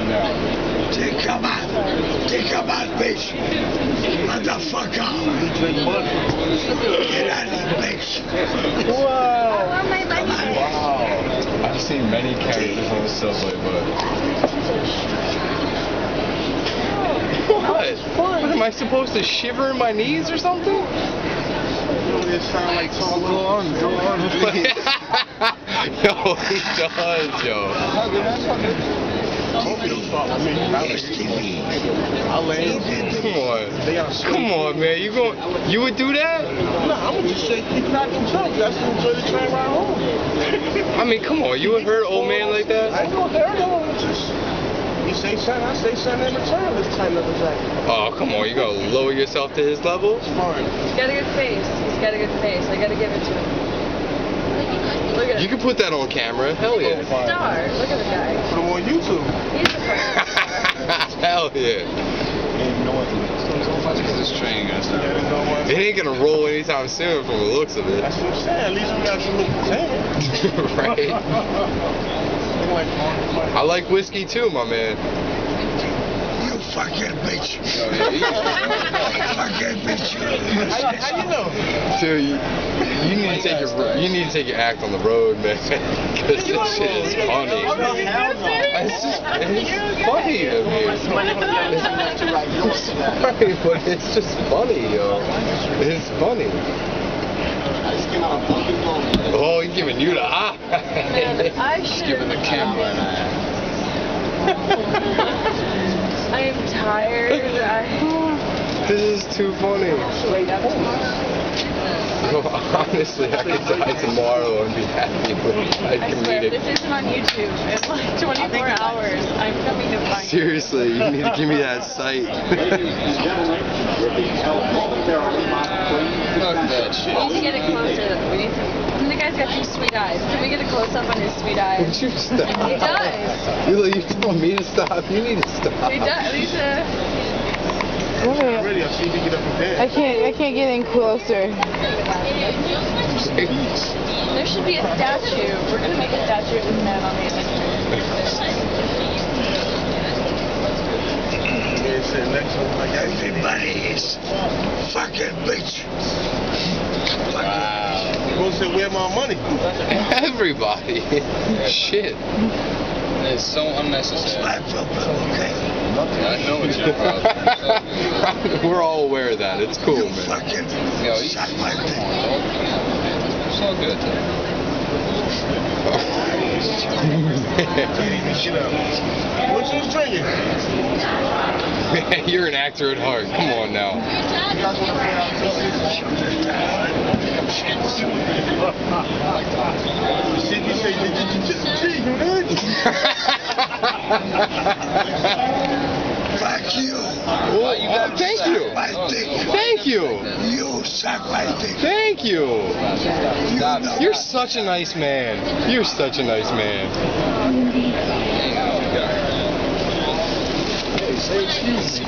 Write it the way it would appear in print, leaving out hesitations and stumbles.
now. Take him out, bitch. Motherfucker. Get out of here, bitch. Wow. Come on. Wow. I've seen many characters on the subway, but... What? What? Am I supposed to shiver in my knees or something? It sound like talk little on. Yo, he does, yo. Come on, man. You would do that? No, I'm gonna just say keep knocking jump. That's to enjoy the train ride home. I mean, come on. You would hurt an old man like that? I ain't gonna hurt him. Just you say something, I say something in return this time of the day. Oh, come on. You gotta lower yourself to his level? It's fine. He's got a good face. He's got a good face. I gotta give it to him. Look at You him. can put that on camera. Hell yeah. He's a star. Look at the guy. Put him on YouTube. He's a fucking star. Hell yeah. This train gonna start. It ain't gonna roll anytime soon from the looks of it. That's what I'm saying. At least we got some entertainment. Right? I like whiskey too, my man. You fucking bitch. Fucking bitch. How you know? Dude, you need to take your act on the road, man. Because this shit is funny. It's funny to me. It's funny, but it's just funny, yo. It's funny. Oh, he's giving you the eye. I Just should. giving the camera an eye. I am tired. This is too funny. Yo, honestly, I could die tomorrow and be happy with my I swear, if comedic. this isn't on YouTube in like 24 hours, I'm coming to find you. Seriously, you need to give me that sight. Fuck that shit. We need to get it closer. We need to. And the guy's got these sweet eyes. Can we get a close up on his sweet eyes? Would you stop? He does. You telling me to stop? You need to stop. He does. He's a. Ready? I'll see if you get up and dance. I can't get in closer. There should be a statue. We're gonna make a statue of this man on the image. Yeah, sit next to him like Everybody is fucking bitch. Wow. you gonna say where my money? Everybody. Shit. It's so unnecessary. My problem, okay? I know it's your problem. We're all aware of that. It's cool, You man. fucking Yo, you suck my dick. It's all good. Get up. What you was drinking? You're an actor at heart. Come on now. See, you say, Fuck you. Well, thank you. My dick. Thank you. You suck my dick. Thank you. You know. You're such a nice man. You're such a nice man. Say excuse me.